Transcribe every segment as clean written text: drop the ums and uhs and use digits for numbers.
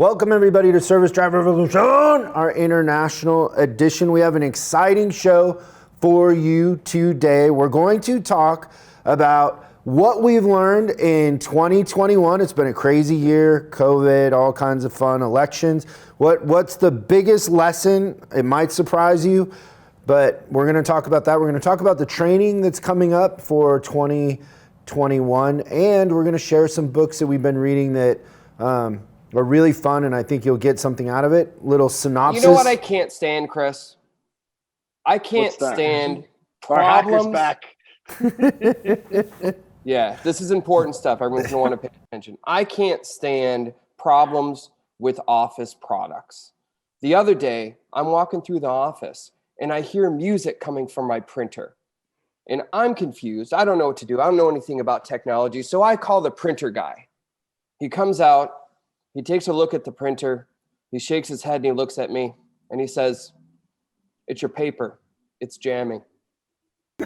Welcome everybody to Service Drive Revolution, our international edition. We have an exciting show for you today. We're going to talk about what we've learned in 2021. It's been a crazy year, COVID, all kinds of fun, elections. What's the biggest lesson? It might surprise you, but we're going to talk about that. We're going to talk about the training that's coming up for 2021, and we're going to share some books that we've been reading that are really fun, and I think you'll get something out of it. Little synopsis. You know what I can't stand, Chris? I can't stand problems. Back. Yeah, this is important stuff. Everyone's going to want to pay attention. I can't stand problems with office products. The other day, I'm walking through the office, and I hear music coming from my printer. And I'm confused. I don't know what to do. I don't know anything about technology. So I call the printer guy. He comes out. He takes a look at the printer. He shakes his head, and he looks at me, and he says, "It's your paper. It's jamming." I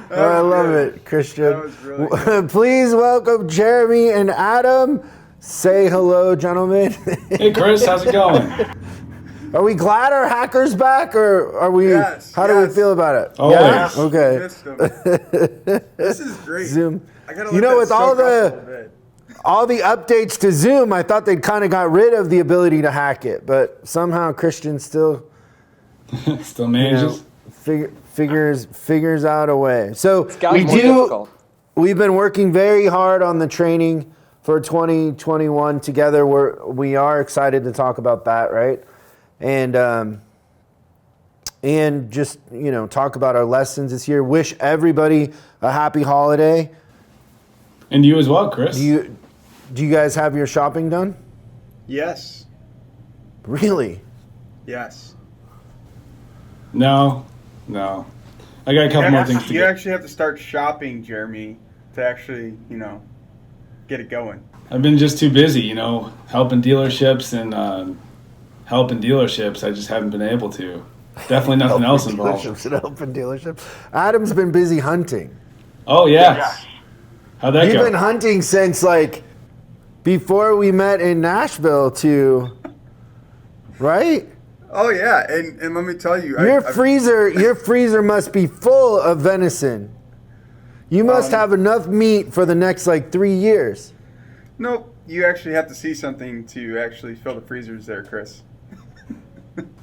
love it, Christian. Really Please welcome Jeremy and Adam. Say hello, gentlemen. Hey, Chris, how's it going? Are we glad our hacker's back, or are we? Yes, how do we feel about it? Oh, yes. yeah. Okay. This is great. Zoom. I gotta you know, with all the updates to Zoom, I thought they'd kind of got rid of the ability to hack it, but somehow Christian still manages. Figures out a way. So we've been working very hard on the training for 2021 together. We are excited to talk about that, right? And just, talk about our lessons this year. Wish everybody a happy holiday. And you as well, Chris. Do you guys have your shopping done? Yes. Really? Yes. No. I got a couple more things to You do. actually have to start shopping, Jeremy, to actually, get it going. I've been just too busy, helping dealerships and I just haven't been able to. Definitely nothing else involved. Helping dealerships. Adam's been busy hunting. Oh, yeah. How'd that go? You've been hunting since, before we met in Nashville right? Oh, yeah, and let me tell you. Your freezer must be full of venison. You must have enough meat for the next, 3 years. Nope, you actually have to see something to actually fill the freezers there, Chris.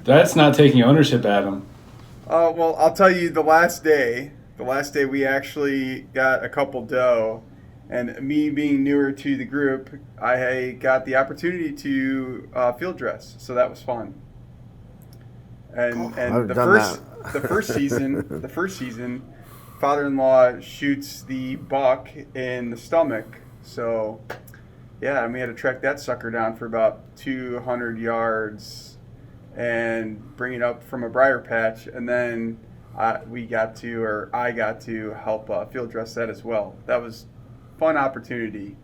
That's not taking ownership, Adam. Well, I'll tell you, the last day we actually got a couple doe, and me being newer to the group, I got the opportunity to field dress, so that was fun. And the first season, father-in-law shoots the buck in the stomach, so yeah, and we had to track that sucker down for about 200 yards and bring it up from a briar patch, and then I got to help field dress that as well. That was a fun opportunity.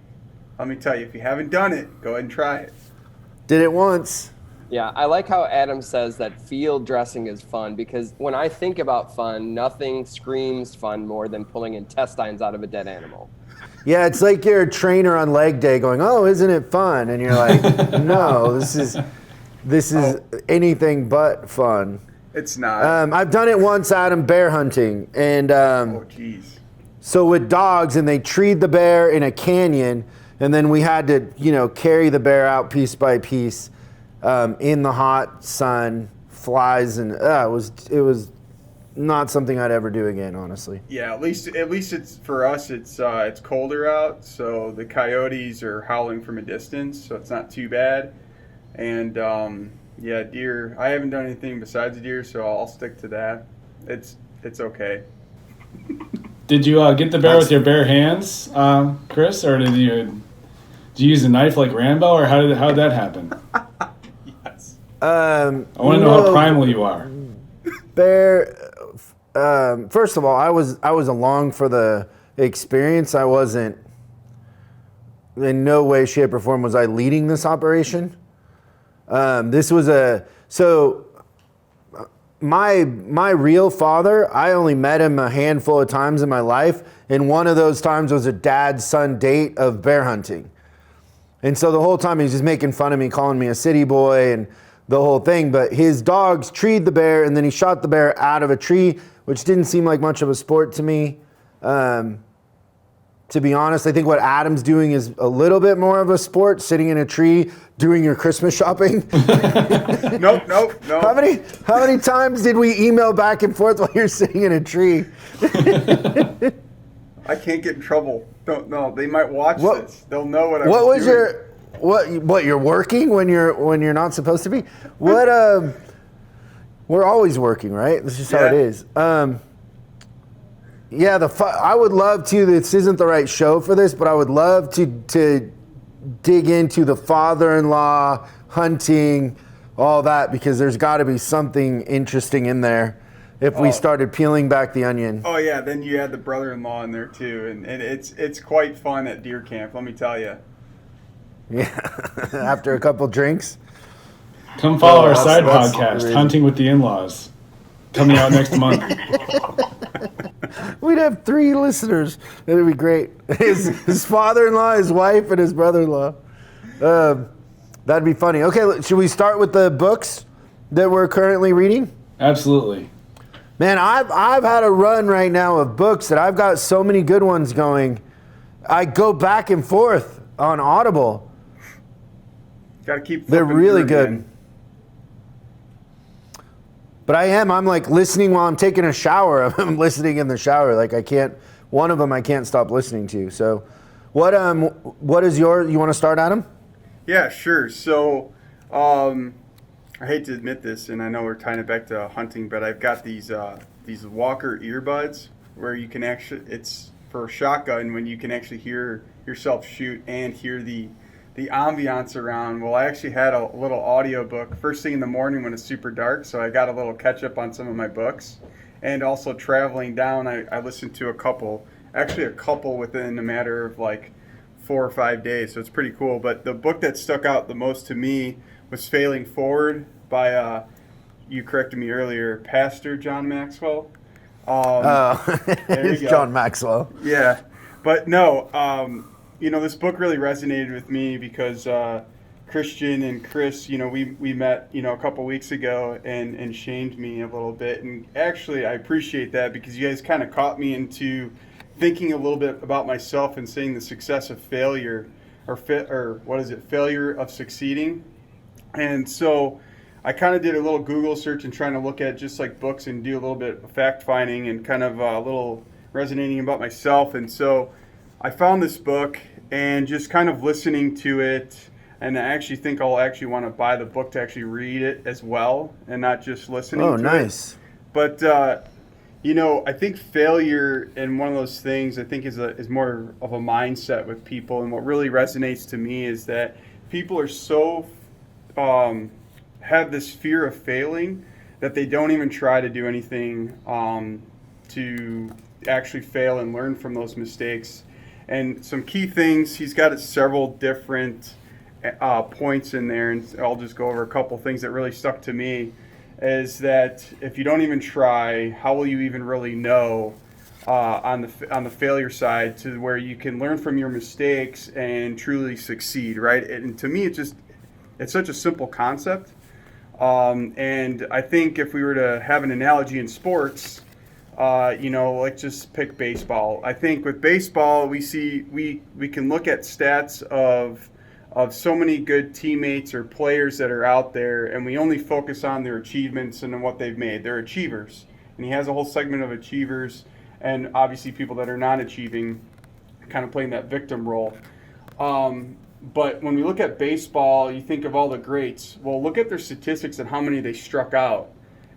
Let me tell you, if you haven't done it, go ahead and try it. Did it once. Yeah, I like how Adam says that field dressing is fun, because when I think about fun, nothing screams fun more than pulling intestines out of a dead animal. Yeah, it's like you're a trainer on leg day going, "Oh, isn't it fun?" And you're like, "No, this is anything but fun." It's not. I've done it once, Adam, bear hunting. And oh, geez. So with dogs, and they treed the bear in a canyon, and then we had to, carry the bear out piece by piece in the hot sun, flies, and it was not something I'd ever do again, honestly. Yeah, at least it's for us. It's colder out, so the coyotes are howling from a distance, so it's not too bad. And yeah, deer. I haven't done anything besides deer, so I'll stick to that. It's okay. Did you get the bear with your bare hands, Chris, or did you use a knife like Rambo, or how did that happen? Yes. I want to know how primal you are. Bear. First of all, I was along for the experience. I wasn't, in no way, shape, or form was I leading this operation. This was my real father, I only met him a handful of times in my life, and one of those times was a dad-son date of bear hunting. And so the whole time he was just making fun of me, calling me a city boy and the whole thing. But his dogs treed the bear, and then he shot the bear out of a tree, which didn't seem like much of a sport to me. To be honest, I think what Adam's doing is a little bit more of a sport, sitting in a tree doing your Christmas shopping. Nope. How many times did we email back and forth while you're sitting in a tree? I can't get in trouble. Don't know. They might watch this. They'll know what I what was doing. What you're working when you're not supposed to be? What we're always working, right? This is how it is. Yeah, I would love to. This isn't the right show for this, but I would love to dig into the father-in-law hunting, all that, because there's got to be something interesting in there if we started peeling back the onion. Oh yeah, then you add the brother-in-law in there too, and it's quite fun at deer camp. Let me tell you. Yeah, after a couple drinks. Come follow our side that's podcast, crazy. Hunting with the In-Laws, coming out next month. We'd have 3 listeners. It'd be great. His father-in-law, his wife, and his brother-in-law. That'd be funny. Okay, should we start with the books that we're currently reading? Absolutely. Man, I've had a run right now of books that I've got so many good ones going. I go back and forth on Audible. Got to keep. They're flipping really through, good. man. But I'm like listening while I'm taking a shower. I'm listening in the shower. Like one of them I can't stop listening to. So what is you want to start, Adam? Yeah, sure. So, I hate to admit this, and I know we're tying it back to hunting, but I've got these Walker earbuds where you can it's for a shotgun when you can actually hear yourself shoot and hear the ambiance around. Well, I actually had a little audio book first thing in the morning when it's super dark, so I got a little catch up on some of my books. And also traveling down, I listened to a couple within a matter of like 4 or 5 days, so it's pretty cool. But the book that stuck out the most to me was Failing Forward by, you corrected me earlier, Pastor John Maxwell. It's John Maxwell. Yeah, but no, this book really resonated with me because Christian and Chris, we met, a couple weeks ago and shamed me a little bit. And actually, I appreciate that because you guys kind of caught me into thinking a little bit about myself and saying the success of failure failure of succeeding. And so I kind of did a little Google search and trying to look at just like books and do a little bit of fact finding and kind of a little resonating about myself. And so I found this book and just kind of listening to it, and I actually think I'll actually want to buy the book to actually read it as well and not just listening to it. Oh, nice. But, I think failure and one of those things I think is more of a mindset with people. And what really resonates to me is that people are so have this fear of failing that they don't even try to do anything to actually fail and learn from those mistakes. And some key things, he's got several different points in there, and I'll just go over a couple things that really stuck to me, is that if you don't even try, how will you even really know on the failure side to where you can learn from your mistakes and truly succeed, right? And to me, it's such a simple concept. And I think if we were to have an analogy in sports, let's just pick baseball. I think with baseball, we can look at stats of so many good teammates or players that are out there, and we only focus on their achievements and what they've made. They're achievers. And he has a whole segment of achievers and obviously people that are not achieving, kind of playing that victim role. But when we look at baseball, you think of all the greats. Well, look at their statistics and how many they struck out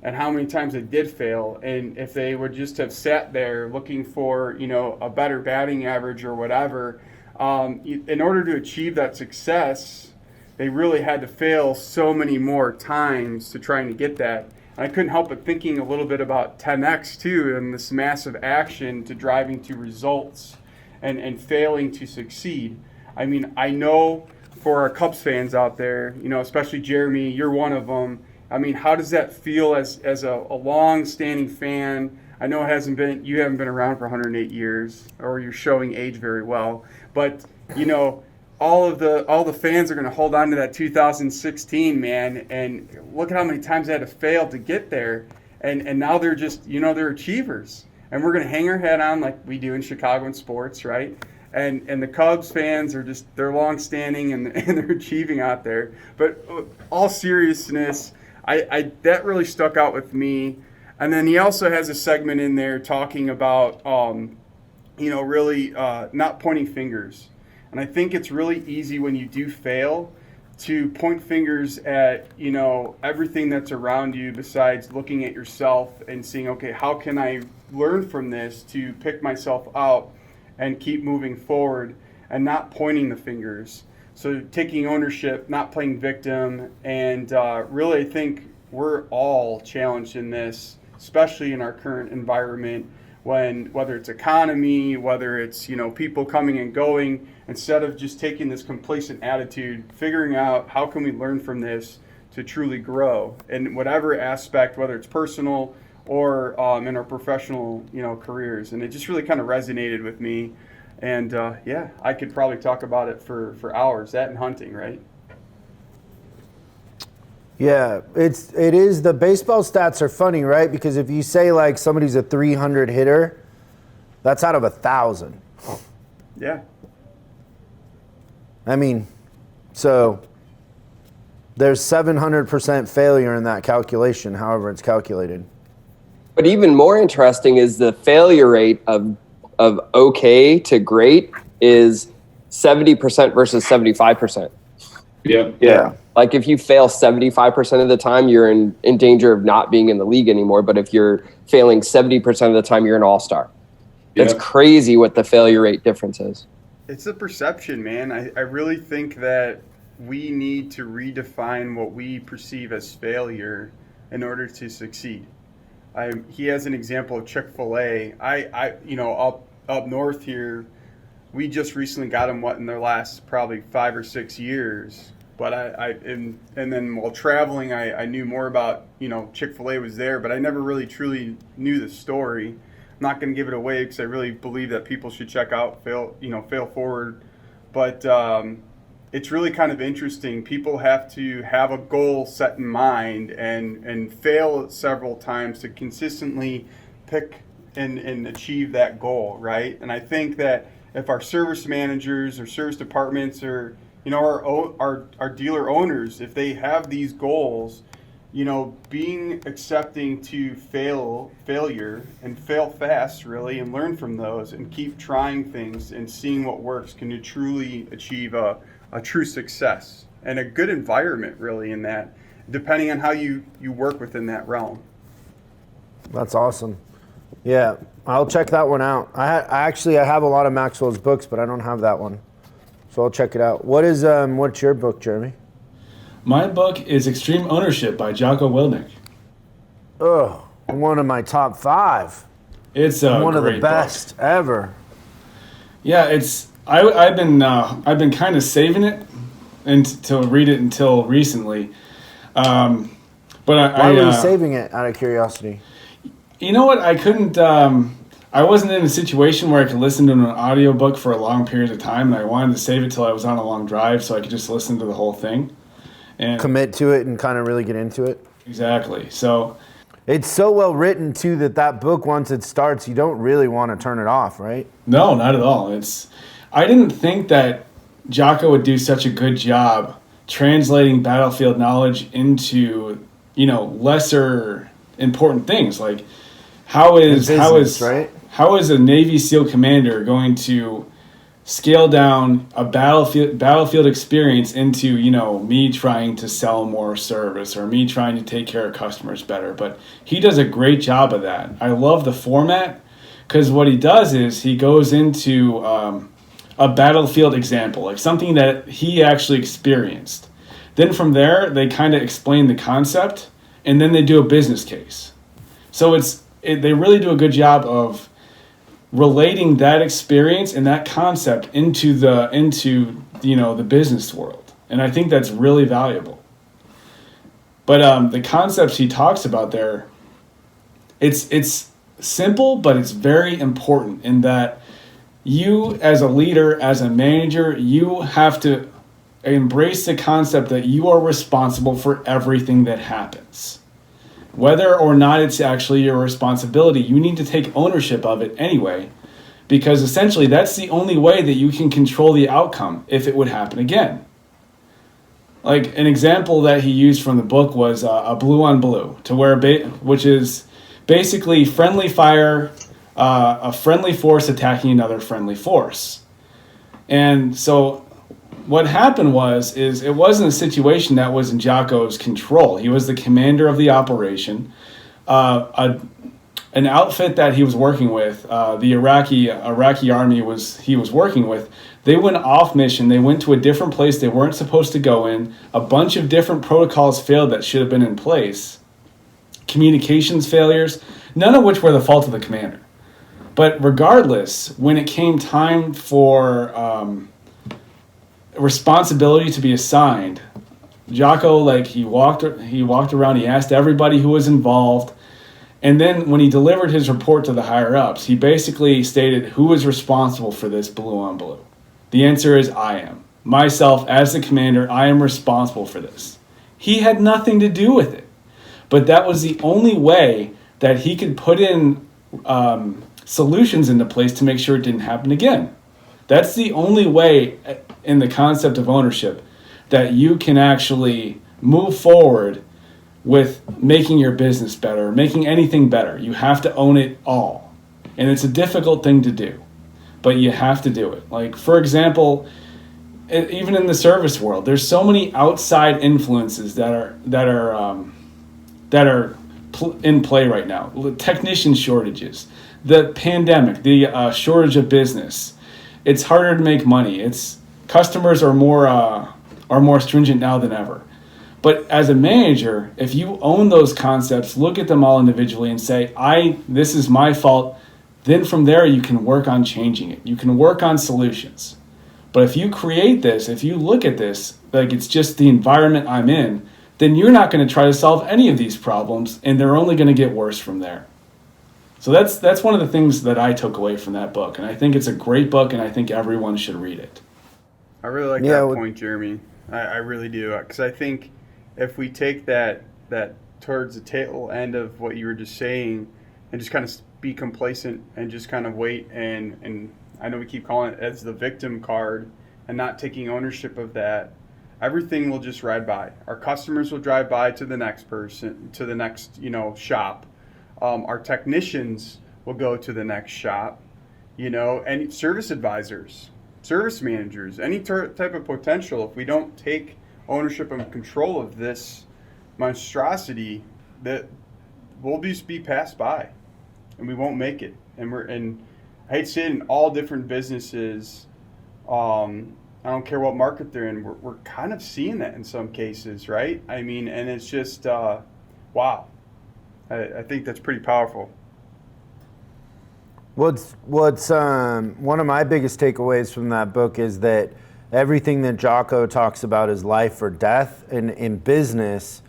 and how many times they did fail. And if they would just have sat there looking for, a better batting average or whatever, in order to achieve that success, they really had to fail so many more times to trying to get that. And I couldn't help but thinking a little bit about 10X too, and this massive action to driving to results and failing to succeed. I mean, I know for our Cubs fans out there, especially Jeremy, you're one of them, I mean, how does that feel as a long-standing fan? I know you haven't been around for 108 years, or you're showing age very well, but you know, all the fans are going to hold on to that 2016, man, and look at how many times they had to fail to get there, and now they're just, you know, they're achievers, and we're going to hang our head on like we do in Chicago in sports, right? And the Cubs fans are just, they're long-standing and they're achieving out there. But all seriousness, I that really stuck out with me. And then he also has a segment in there talking about, you know, really not pointing fingers. And I think it's really easy when you do fail to point fingers at, you know, everything that's around you besides looking at yourself and seeing, okay, how can I learn from this to pick myself out and keep moving forward and not pointing the fingers. So taking ownership, not playing victim, and really I think we're all challenged in this, especially in our current environment, whether it's economy, whether it's, you know, people coming and going, instead of just taking this complacent attitude, figuring out how can we learn from this to truly grow in whatever aspect, whether it's personal or in our professional, you know, careers. And it just really kind of resonated with me. And yeah, I could probably talk about it for hours, that and hunting, right? Yeah, it is. The baseball stats are funny, right? Because if you say like somebody's a 300 hitter, that's out of 1,000. Yeah. I mean, so there's 700% failure in that calculation, however it's calculated. But even more interesting is the failure rate of okay to great is 70% versus 75%. Yeah. Like if you fail 75% of the time, you're in danger of not being in the league anymore. But if you're failing 70% of the time, you're an all-star. It's crazy what the failure rate difference is. It's a perception, man. I really think that we need to redefine what we perceive as failure in order to succeed. He has an example of Chick-fil-A. You know, up north here, we just recently got them in their last probably 5 or 6 years. But and then while traveling, I knew more about, you know, Chick-fil-A was there, but I never really truly knew the story. I'm not going to give it away because I really believe that people should check out Fail Forward. But it's really kind of interesting. People have to have a goal set in mind and fail several times to consistently pick and achieve that goal, right? And I think that if our service managers or service departments or, you know, our dealer owners, if they have these goals, you know, being accepting to failure and fail fast, really, and learn from those and keep trying things and seeing what works can truly achieve a true success and a good environment, really, in that, depending on how you work within that realm. That's awesome. Yeah, I'll check that one out. I have a lot of Maxwell's books, but I don't have that one, so I'll check it out. What's your book, Jeremy? My book is Extreme Ownership by Jocko Willink. Oh, one of my top 5. It's one of the best ever. Yeah, I've been kind of saving it to read it until recently. But Why were you saving it, out of curiosity? You know what? I couldn't. I wasn't in a situation where I could listen to an audiobook for a long period of time, and I wanted to save it till I was on a long drive so I could just listen to the whole thing. And commit to it and kind of really get into it. Exactly. So it's so well written too that book, once it starts, you don't really want to turn it off, right? No, not at all. I didn't think that Jocko would do such a good job translating battlefield knowledge into, you know, lesser important things. Like how is a Navy SEAL commander going to scale down a battlefield experience into, you know, me trying to sell more service or me trying to take care of customers better? But he does a great job of that. I love the format because what he does is he goes into a battlefield example, like something that he actually experienced. Then from there, they kind of explain the concept and then they do a business case. So they really do a good job of relating that experience and that concept into the business world, and I think that's really valuable. But the concepts he talks about there, it's simple, but it's very important in that you as a leader, as a manager, you have to embrace the concept that you are responsible for everything that happens. Whether or not it's actually your responsibility, you need to take ownership of it anyway, because essentially that's the only way that you can control the outcome if it would happen again. Like an example that he used from the book was a blue on blue, to where which is basically friendly fire, a friendly force attacking another friendly force. And so what happened is it wasn't a situation that was in Jocko's control. He was the commander of the operation. An outfit that he was working with, the Iraqi army he was working with, they went off mission. They went to a different place they weren't supposed to go in. A bunch of different protocols failed that should have been in place. Communications failures, none of which were the fault of the commander. But regardless, when it came time for responsibility to be assigned, Jocko, he walked around, he asked everybody who was involved, and then when he delivered his report to the higher ups, he basically stated who was responsible for this blue on blue. The answer is I am. Myself, as the commander, I am responsible for this. He had nothing to do with it. But that was the only way that he could put in solutions into place to make sure it didn't happen again. That's the only way in the concept of ownership that you can actually move forward with making your business better, making anything better. You have to own it all. And it's a difficult thing to do, but you have to do it. Like, for example, even in the service world, there's so many outside influences that are in play right now. Technician shortages, the pandemic, the shortage of business. It's harder to make money. Customers are more stringent now than ever. But as a manager, if you own those concepts, look at them all individually and say, this is my fault, then from there you can work on changing it. You can work on solutions. But if you create this, if you look at this like it's just the environment I'm in, then you're not going to try to solve any of these problems, and they're only going to get worse from there. So that's one of the things that I took away from that book, and I think it's a great book, and I think everyone should read it. I really like that point, Jeremy. I really do, because I think if we take that towards the tail end of what you were just saying and just kind of be complacent and just kind of wait and I know we keep calling it as the victim card and not taking ownership of that, everything will just ride by. Our customers will drive by to the next person, to the next, shop. Our technicians will go to the next shop, and service advisors, service managers, any type of potential. If we don't take ownership and control of this monstrosity, that we'll just be passed by and we won't make it. And I hate to say it, in all different businesses, I don't care what market they're in, we're kind of seeing that in some cases, right? I mean, and it's just, wow. I think that's pretty powerful. What's one of my biggest takeaways from that book is that everything that Jocko talks about is life or death. And in business,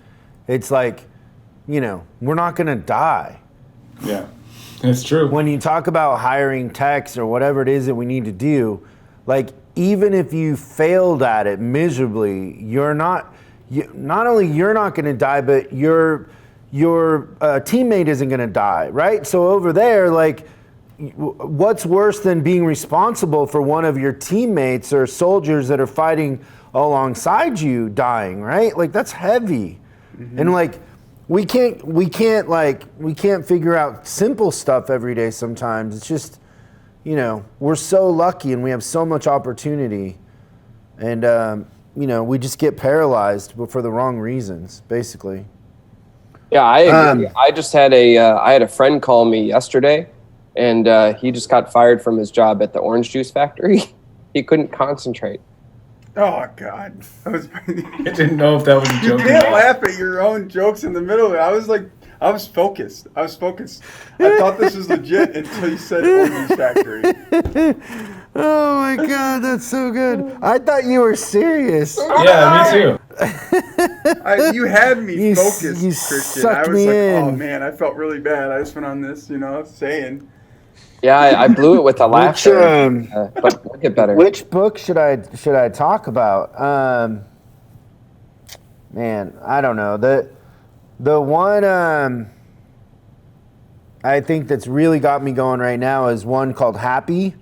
it's like, we're not going to die. Yeah, that's true. When you talk about hiring techs or whatever it is that we need to do, like, even if you failed at it miserably, not only you're not going to die, but your teammate isn't going to die, right? So over there, like, what's worse than being responsible for one of your teammates or soldiers that are fighting alongside you dying, right? Like, that's heavy. Mm-hmm. And like, we can't figure out simple stuff every day sometimes. It's just, we're so lucky and we have so much opportunity, and we just get paralyzed, but for the wrong reasons, basically. Yeah, I agree. I just had a friend call me yesterday, and he just got fired from his job at the orange juice factory. He couldn't concentrate. Oh, God. I didn't know if that was a joke. You can't laugh at your own jokes in the middle of it. I was focused. I thought this was legit until you said orange juice factory. Oh my God, that's so good. I thought you were serious. Yeah, me too. You had me You focused, Christian. sucked I was me like, in. oh man, I felt really bad. I just went on this, saying. Yeah, I blew it with the laughter. But we'll get better. Which book should I talk about? Man, I don't know. The one I think that's really got me going right now is one called Happy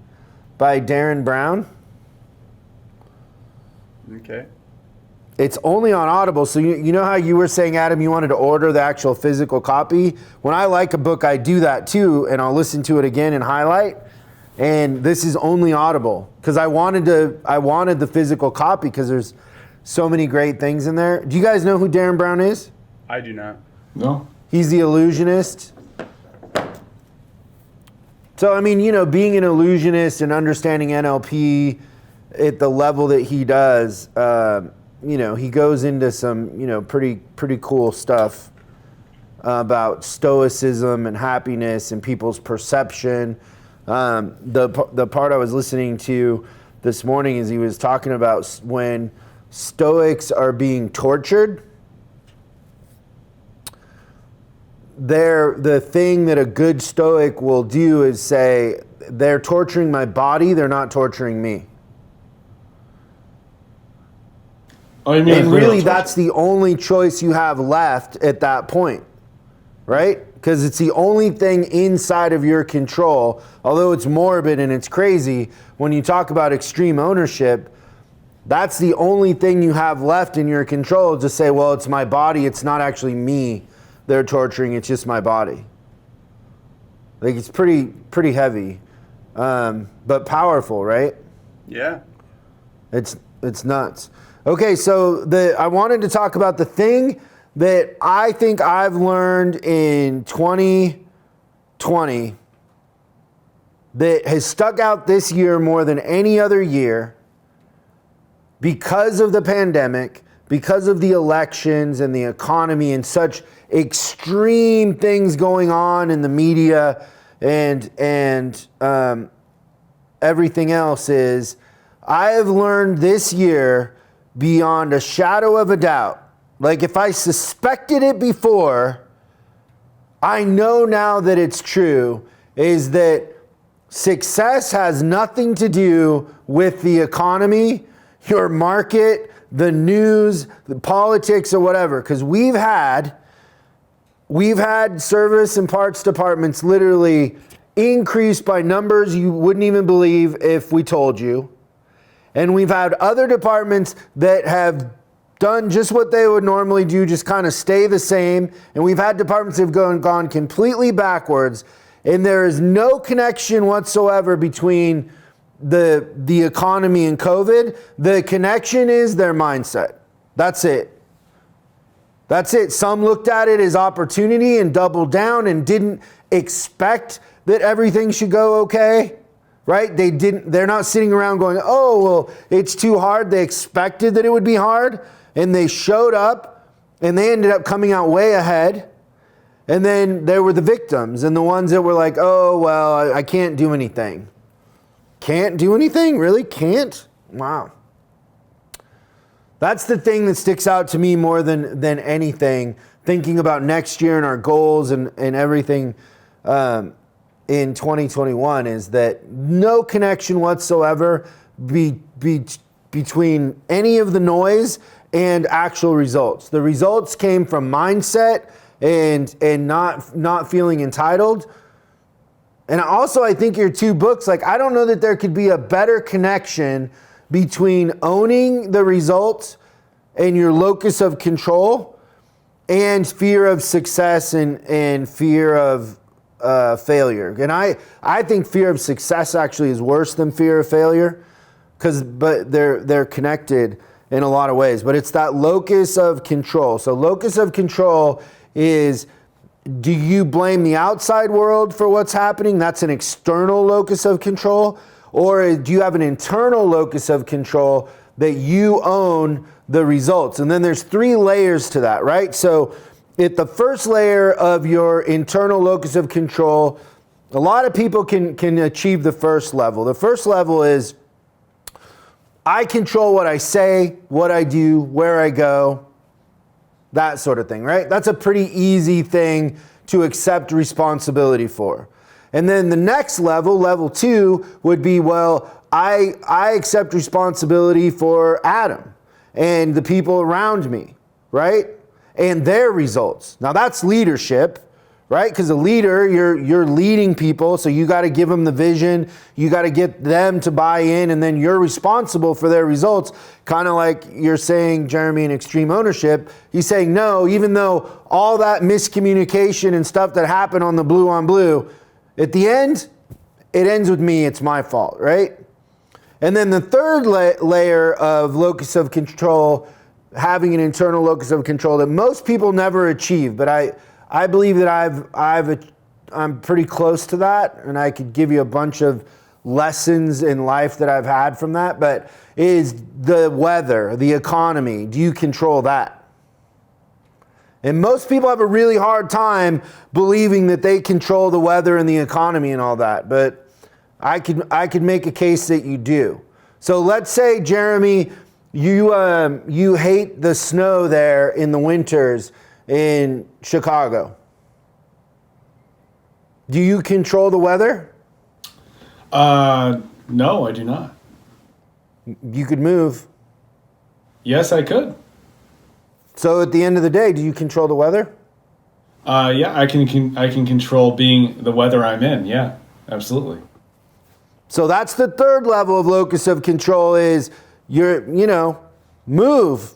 by Darren Brown. Okay. It's only on Audible, so you know how you were saying, Adam, you wanted to order the actual physical copy? When I like a book, I do that too, and I'll listen to it again and highlight. And this is only Audible because I wanted the physical copy because there's so many great things in there. Do you guys know who Darren Brown is? I do not. No. He's the illusionist. So, I mean, being an illusionist and understanding NLP at the level that he does, he goes into some, pretty cool stuff about stoicism and happiness and people's perception. The part I was listening to this morning is he was talking about when Stoics are being tortured. The thing that a good Stoic will do is say, they're torturing my body, they're not torturing me. Oh, you mean And like really, torture? that's the only choice you have left at that point, right? Because it's the only thing inside of your control. Although it's morbid and it's crazy, when you talk about extreme ownership, that's the only thing you have left in your control to say, well, it's my body, it's not actually me they're torturing, it's just my body. Like, it's pretty heavy, but powerful, right? Yeah. It's nuts. Okay, so I wanted to talk about the thing that I think I've learned in 2020 that has stuck out this year more than any other year because of the pandemic, because of the elections and the economy and such extreme things going on in the media and everything else is I have learned this year beyond a shadow of a doubt. Like, if I suspected it before, I know now that it's true, is that success has nothing to do with the economy, your market, the news, the politics, or whatever. Because we've had service and parts departments literally increased by numbers you wouldn't even believe if we told you. And we've had other departments that have done just what they would normally do, just kind of stay the same. And we've had departments that have gone completely backwards. And there is no connection whatsoever between the economy and COVID. The connection is their mindset. That's it. That's it. Some looked at it as opportunity and doubled down and didn't expect that everything should go okay. Right? They're not sitting around going, oh, well, it's too hard. They expected that it would be hard, and they showed up, and they ended up coming out way ahead. And then there were the victims and the ones that were like, oh, well, I can't do anything. Can't do anything? Really? Can't? Wow. That's the thing that sticks out to me more than anything, thinking about next year and our goals and everything in 2021, is that no connection whatsoever between any of the noise and actual results. The results came from mindset and not feeling entitled. And also, I think your two books, like, I don't know that there could be a better connection between owning the results and your locus of control and fear of success and fear of failure. And I think fear of success actually is worse than fear of failure, but they're connected in a lot of ways. But it's that locus of control. So locus of control is, do you blame the outside world for what's happening? That's an external locus of control. Or do you have an internal locus of control that you own the results? And then there's 3 layers to that, right? So at the first layer of your internal locus of control A lot of people can achieve the first level. The first level is I control what I say, what I do, where I go, that sort of thing, right? That's a pretty easy thing to accept responsibility for. And then the next level, level 2, would be, well, I accept responsibility for Adam and the people around me, right? And their results. Now that's leadership, right? Because a leader, you're leading people, so you got to give them the vision, you got to get them to buy in, and then you're responsible for their results. Kind of like you're saying, Jeremy, in extreme ownership, he's saying no, even though all that miscommunication and stuff that happened on the blue on blue, at the end, it ends with me, it's my fault, right? And then the third layer of locus of control, having an internal locus of control that most people never achieve, but I believe that I'm pretty close to that, and I could give you a bunch of lessons in life that I've had from that, but is the weather, the economy. Do you control that? And most people have a really hard time believing that they control the weather and the economy and all that, but I could make a case that you do. So let's say, Jeremy, you hate the snow there in the winters in Chicago. Do you control the weather? No, I do not. You could move. Yes, I could. So at the end of the day, do you control the weather? Yeah, I can control being the weather I'm in. Yeah, absolutely. So that's the third level of locus of control is move,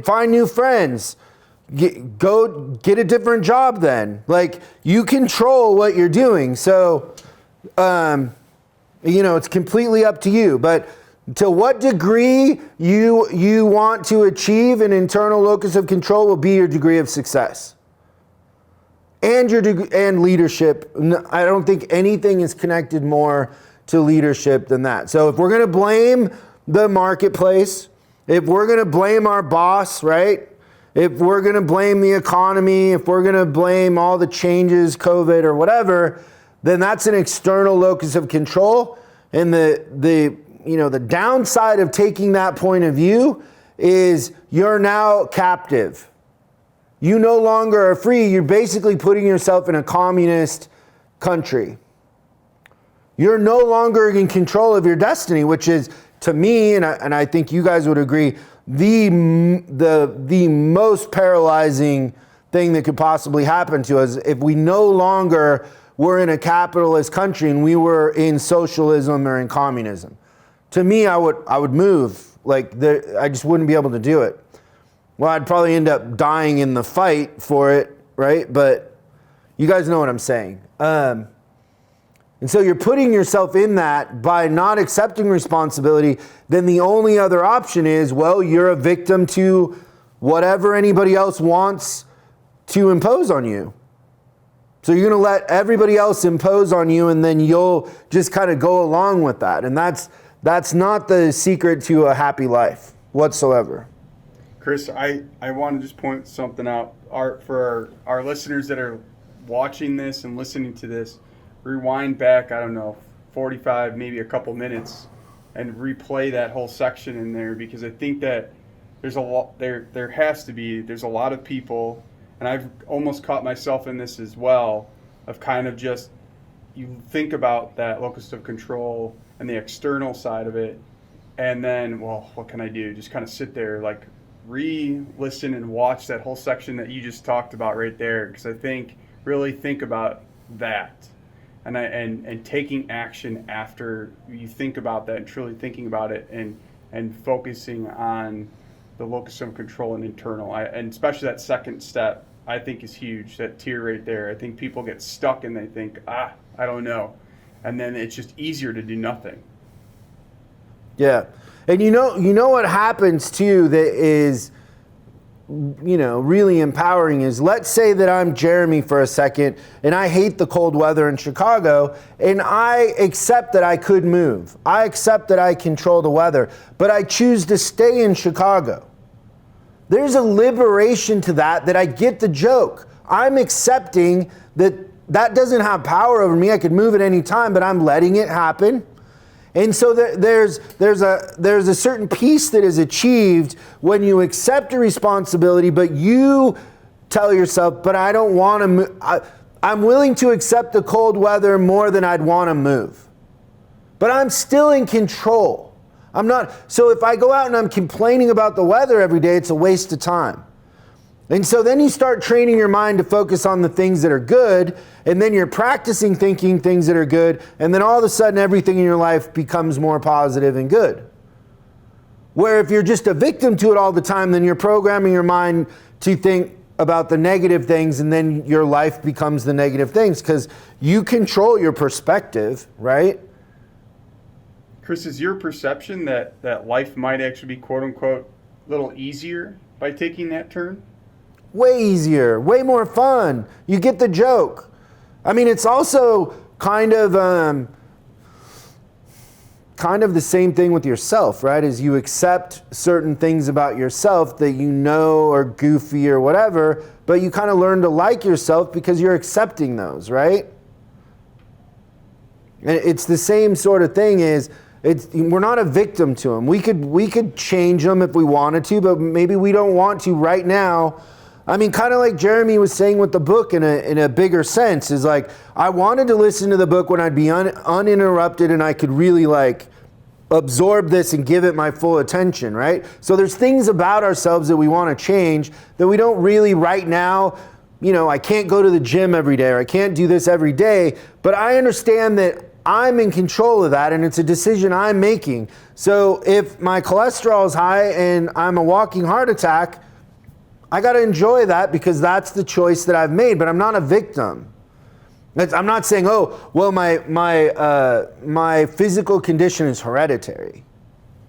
find new friends, go get a different job then. Like, you control what you're doing. So, it's completely up to you. But to what degree you want to achieve an internal locus of control will be your degree of success. And and leadership. I don't think anything is connected more to leadership than that. So if we're going to blame the marketplace, if we're going to blame our boss, right? If we're going to blame the economy, if we're going to blame all the changes, COVID or whatever, then that's an external locus of control. And the downside of taking that point of view is you're now captive. You no longer are free. You're basically putting yourself in a communist country. You're no longer in control of your destiny, which is, to me, and I think you guys would agree, the most paralyzing thing that could possibly happen to us if we no longer were in a capitalist country and we were in socialism or in communism. To me, I would move. I just wouldn't be able to do it. Well, I'd probably end up dying in the fight for it, right? But you guys know what I'm saying. And so you're putting yourself in that by not accepting responsibility. Then the only other option is, well, you're a victim to whatever anybody else wants to impose on you. So you're going to let everybody else impose on you, and then you'll just kind of go along with that. And that's not the secret to a happy life whatsoever. Chris, I want to just point something out. For our listeners that are watching this and listening to this, rewind back, 45, maybe a couple minutes, and replay that whole section in there, because I think that there's a lot there's a lot of people, and I've almost caught myself in this as well, of kind of just, you think about that locus of control and the external side of it, and then, well, what can I do? Just kind of sit there, like, re-listen and watch that whole section that you just talked about right there, because I think, really think about that. And taking action after you think about that, and truly thinking about it, and focusing on the locus of control and internal. And especially that second step, I think, is huge. That tier right there. I think people get stuck and they think, I don't know. And then it's just easier to do nothing. Yeah. And you know what happens too that is, really empowering is, let's say that I'm Jeremy for a second and I hate the cold weather in Chicago, and I accept that I could move. I accept that I control the weather, but I choose to stay in Chicago. There's a liberation to that I get the joke. I'm accepting that that doesn't have power over me. I could move at any time, but I'm letting it happen. And so there's a certain peace that is achieved when you accept a responsibility, but you tell yourself, but I don't want to move. I'm willing to accept the cold weather more than I'd want to move. But I'm still in control. I'm not. So if I go out and I'm complaining about the weather every day, it's a waste of time. And so then you start training your mind to focus on the things that are good, and then you're practicing thinking things that are good, and then all of a sudden everything in your life becomes more positive and good. Where if you're just a victim to it all the time, then you're programming your mind to think about the negative things, and then your life becomes the negative things because you control your perspective, right? Chris, is your perception that life might actually be quote unquote a little easier by taking that turn? Way easier, way more fun. You get the joke. I mean, it's also kind of the same thing with yourself, right? As you accept certain things about yourself that you know are goofy or whatever, but you kind of learn to like yourself because you're accepting those, right? And it's the same sort of thing. We're not a victim to them. We could change them if we wanted to, but maybe we don't want to right now. I mean, kind of like Jeremy was saying with the book in a bigger sense, is like, I wanted to listen to the book when I'd be uninterrupted and I could really like absorb this and give it my full attention, right? So there's things about ourselves that we want to change that we don't really right now. You know, I can't go to the gym every day or I can't do this every day, but I understand that I'm in control of that and it's a decision I'm making. So if my cholesterol is high and I'm a walking heart attack, I got to enjoy that because that's the choice that I've made, but I'm not a victim. I'm not saying, oh, well, my physical condition is hereditary.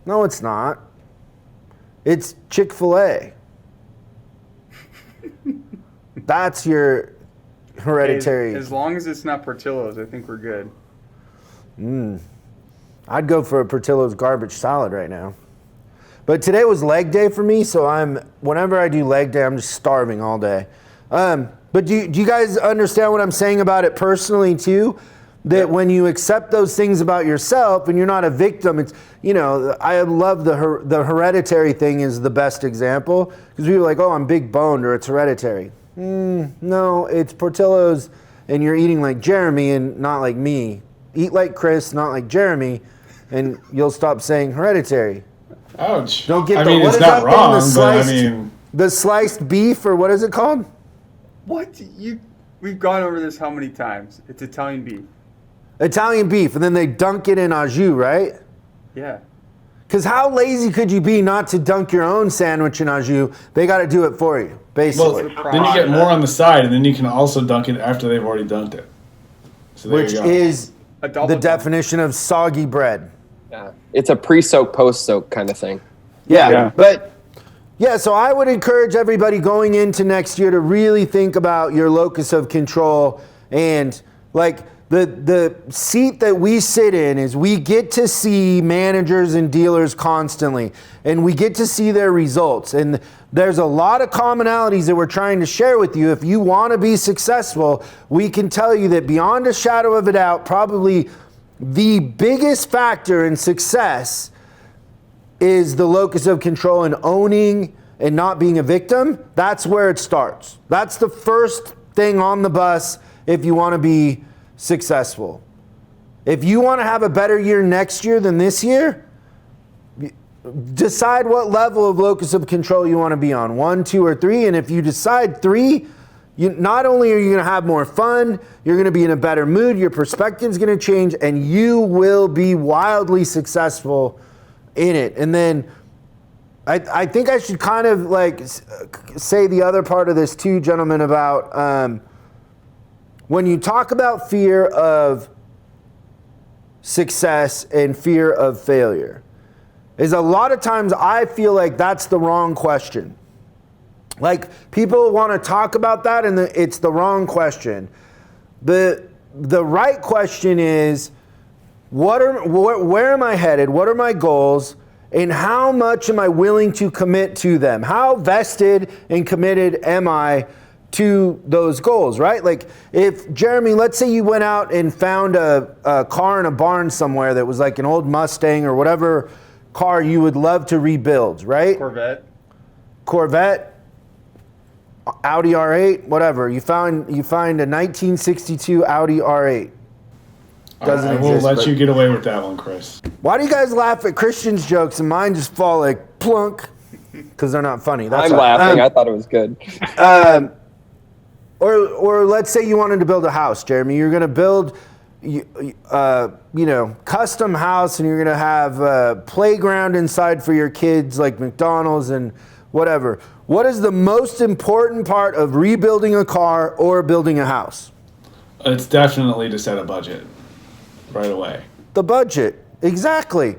No, it's not. It's Chick-fil-A. That's your hereditary. As long as it's not Portillo's, I think we're good. I'd go for a Portillo's garbage salad right now. But today was leg day for me, so whenever I do leg day, I'm just starving all day. But do you guys understand what I'm saying about it personally too? That when you accept those things about yourself and you're not a victim, it's, you know, I love the hereditary thing is the best example because people are like, oh, I'm big boned or it's hereditary. No, it's Portillo's and you're eating like Jeremy and not like me. Eat like Chris, not like Jeremy, and you'll stop saying hereditary. Ouch. Don't get it's not wrong, but I mean... The sliced beef, or what is it called? What? We've gone over this how many times? It's Italian beef. Italian beef, and then they dunk it in au jus, right? Yeah. Because how lazy could you be not to dunk your own sandwich in au jus? They got to do it for you, basically. Well, then you get more on the side, and then you can also dunk it after they've already dunked it. So which is the definition of soggy bread. Yeah, it's a pre-soak, post-soak kind of thing. Yeah. But yeah, so I would encourage everybody going into next year to really think about your locus of control and like the seat that we sit in is we get to see managers and dealers constantly and we get to see their results. And there's a lot of commonalities that we're trying to share with you. If you want to be successful, we can tell you that beyond a shadow of a doubt, probably the biggest factor in success is the locus of control and owning and not being a victim. That's where it starts. That's the first thing on the bus if you want to be successful. If you want to have a better year next year than this year, decide what level of locus of control you want to be on, 1, 2, or 3. And if you decide 3, not only are you going to have more fun, you're going to be in a better mood, your perspective's going to change, and you will be wildly successful in it. And then I think I should kind of like say the other part of this too, gentlemen, about when you talk about fear of success and fear of failure, is a lot of times I feel like that's the wrong question. Like people want to talk about that and it's the wrong question. The right question is, where am I headed? What are my goals? And how much am I willing to commit to them? How vested and committed am I to those goals, right? Like if Jeremy, let's say you went out and found a car in a barn somewhere that was like an old Mustang or whatever car you would love to rebuild, right? Corvette, Audi R8, whatever. You find a 1962 Audi R8. Doesn't I exist, will let you get away with that one, Chris. Why do you guys laugh at Christian's jokes and mine just fall like plunk? Because they're not funny. That's I'm laughing. I thought it was good. Or let's say you wanted to build a house, Jeremy. You're going to build, custom house, and you're going to have a playground inside for your kids, like McDonald's and whatever. What is the most important part of rebuilding a car or building a house? It's definitely to set a budget right away. The budget, exactly.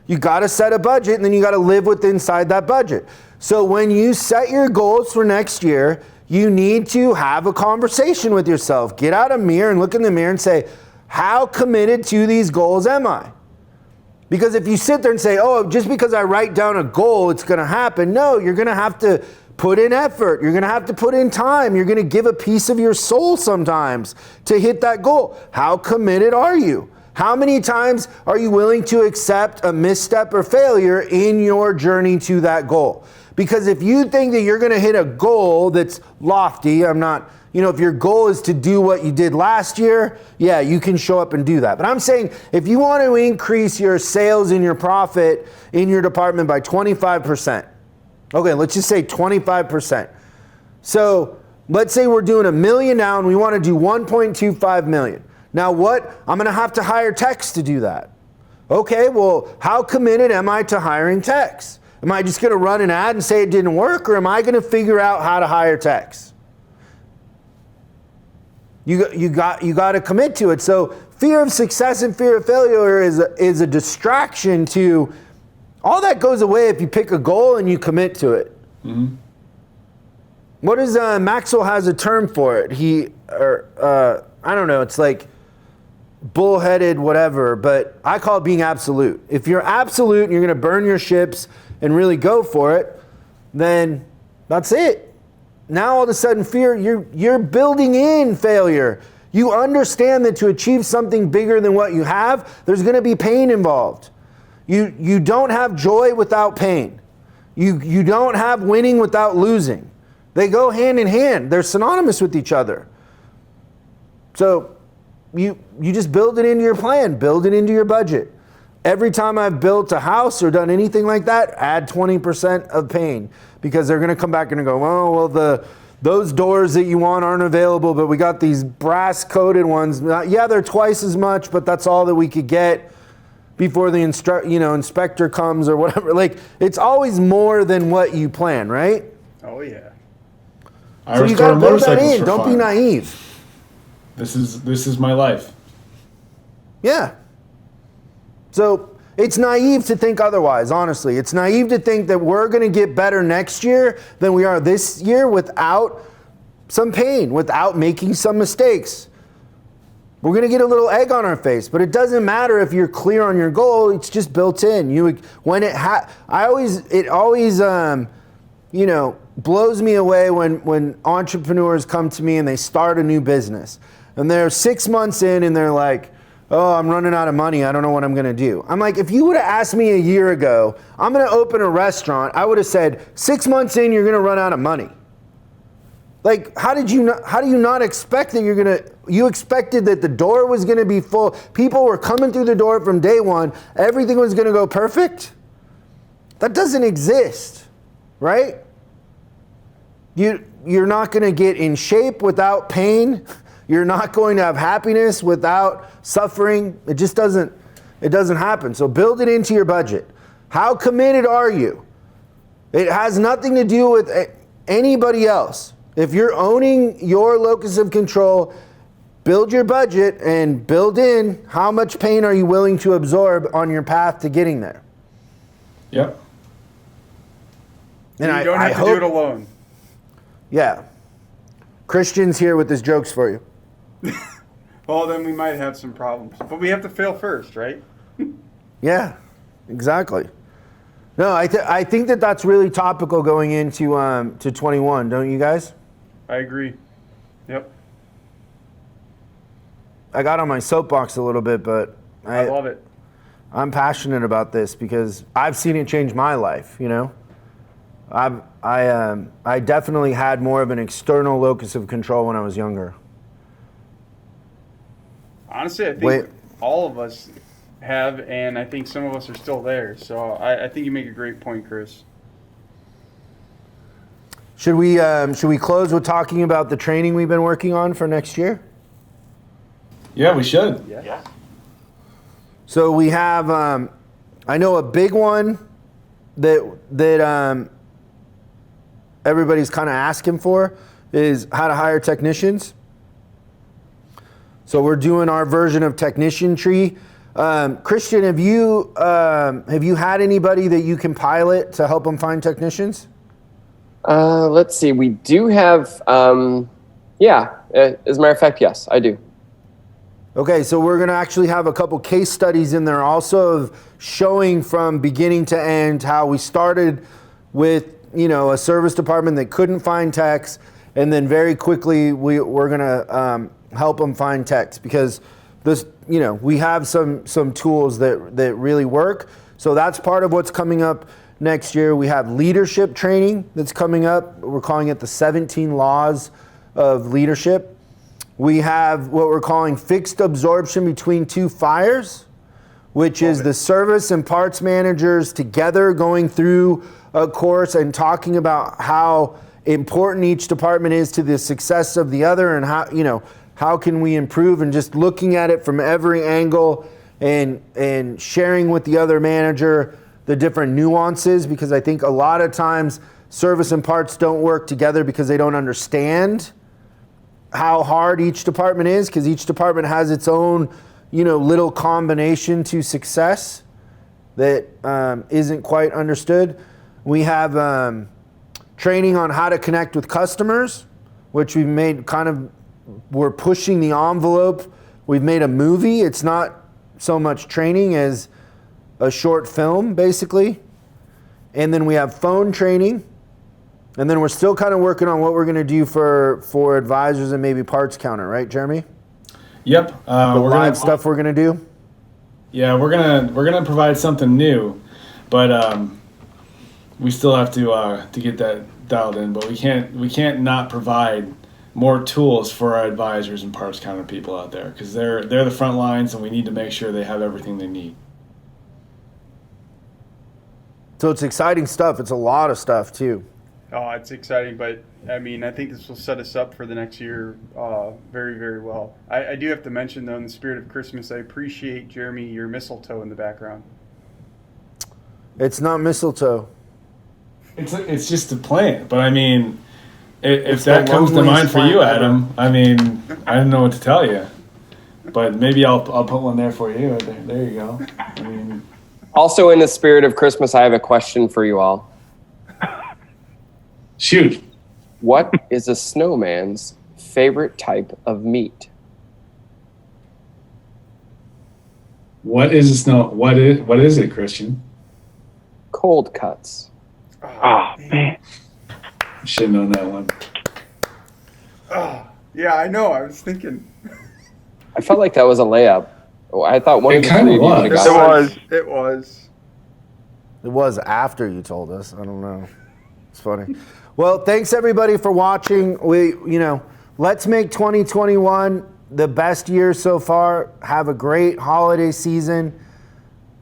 You got to set a budget, and then you got to live inside that budget. So when you set your goals for next year, you need to have a conversation with yourself. Get out a mirror and look in the mirror and say, how committed to these goals am I? Because if you sit there and say, oh, just because I write down a goal, it's going to happen. No, you're going to have to put in effort. You're going to have to put in time. You're going to give a piece of your soul sometimes to hit that goal. How committed are you? How many times are you willing to accept a misstep or failure in your journey to that goal? Because if you think that you're going to hit a goal that's lofty, if your goal is to do what you did last year, yeah, you can show up and do that. But I'm saying if you want to increase your sales and your profit in your department by 25%, okay, let's just say 25%. So let's say we're doing $1 million now and we want to do 1.25 million. Now what? I'm going to have to hire techs to do that. Okay, well, how committed am I to hiring techs? Am I just going to run an ad and say it didn't work, or am I going to figure out how to hire techs? You got to commit to it. So fear of success and fear of failure is a distraction to all that goes away if you pick a goal and you commit to it. Mm-hmm. What is Maxwell has a term for it? I don't know. It's like bullheaded, whatever. But I call it being absolute. If you're absolute and you're going to burn your ships and really go for it, then that's it. Now all of a sudden fear, you're building in failure. You understand that to achieve something bigger than what you have, there's going to be pain involved. You don't have joy without pain. You don't have winning without losing. They go hand in hand. They're synonymous with each other. So you just build it into your plan, build it into your budget. Every time I've built a house or done anything like that, add 20% of pain, because they're going to come back and go, oh, well, those doors that you want aren't available, but we got these brass coated ones. Yeah, they're twice as much, but that's all that we could get before the inspector comes or whatever. Like, it's always more than what you plan, right? Oh yeah. So you got to build that in. Don't be naive. This is my life. Yeah. So it's naive to think otherwise, honestly. It's naive to think that we're going to get better next year than we are this year without some pain, without making some mistakes. We're going to get a little egg on our face, but it doesn't matter if you're clear on your goal. It's just built in. It always blows me away when entrepreneurs come to me and they start a new business and they're 6 months in and they're like, oh, I'm running out of money. I don't know what I'm going to do. I'm like, if you would have asked me a year ago, I'm going to open a restaurant, I would have said 6 months in, you're going to run out of money. Like, how do you not expect that you expected that the door was going to be full. People were coming through the door from day one. Everything was going to go perfect. That doesn't exist, right? You're not going to get in shape without pain. You're not going to have happiness without suffering. It just doesn't happen. So build it into your budget. How committed are you? It has nothing to do with anybody else. If you're owning your locus of control, build your budget and build in how much pain are you willing to absorb on your path to getting there. Yep. And you don't have to do it alone. Yeah. Christian's here with his jokes for you. Well, then we might have some problems. But we have to fail first, right? Yeah, exactly. No, I think that's really topical going into to 21, don't you guys? I agree. Yep. I got on my soapbox a little bit, but I love it. I'm passionate about this because I've seen it change my life, you know? I definitely had more of an external locus of control when I was younger. Honestly, I think all of us have, and I think some of us are still there. So I think you make a great point, Chris. Should we close with talking about the training we've been working on for next year? Yeah, we should. Yeah. So we have, I know a big one that everybody's kind of asking for is how to hire technicians. So we're doing our version of technician tree. Christian, have you had anybody that you can pilot to help them find technicians? Let's see. We do have, as a matter of fact, yes, I do. Okay, so we're going to actually have a couple case studies in there also of showing from beginning to end how we started with, a service department that couldn't find techs, and then very quickly we're going to help them find techs because this, we have some tools that really work. So that's part of what's coming up next year. We have leadership training that's coming up. We're calling it the 17 Laws of Leadership. We have what we're calling fixed absorption between two fires, which is the service and parts managers together going through a course and talking about how important each department is to the success of the other and how can we improve, and just looking at it from every angle and sharing with the other manager the different nuances, because I think a lot of times service and parts don't work together because they don't understand how hard each department is, because each department has its own, little combination to success that isn't quite understood. We have training on how to connect with customers, which we've made we're pushing the envelope. We've made a movie. It's not so much training as a short film, basically. And then we have phone training. And then we're still kind of working on what we're going to do for advisors and maybe parts counter, right, Jeremy? Yep. We're live stuff we're going to do. Yeah, we're gonna provide something new, but we still have to get that dialed in. But we can't not provide more tools for our advisors and parts counter people out there, because they're the front lines, and we need to make sure they have everything they need. So it's exciting stuff. It's a lot of stuff too. Oh, it's exciting, but I think this will set us up for the next year very, very well. I do have to mention, though, in the spirit of Christmas, I appreciate, Jeremy, your mistletoe in the background. It's not mistletoe. It's just a plant, but if that comes to mind for you, Adam, I don't know what to tell you, but maybe I'll put one there for you. There you go. Also, in the spirit of Christmas, I have a question for you all. Shoot. What is a snowman's favorite type of meat? What is a snow? What is it, Christian? Cold cuts. Oh, man. Should have known that one. Oh, yeah, I know. I was thinking. I felt like that was a layup. I thought one of the three of you would have got it. It was. It was after you told us. I don't know. It's funny. Well, thanks everybody for watching. Let's make 2021 the best year so far. Have a great holiday season,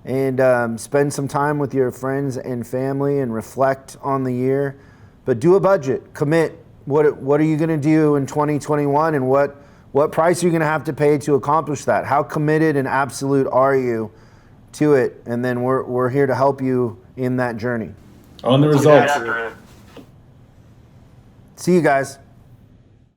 and spend some time with your friends and family and reflect on the year. But do a budget. Commit. What are you going to do in 2021, and what price are you going to have to pay to accomplish that? How committed and absolute are you to it? And then we're here to help you in that journey. On the results. See you guys.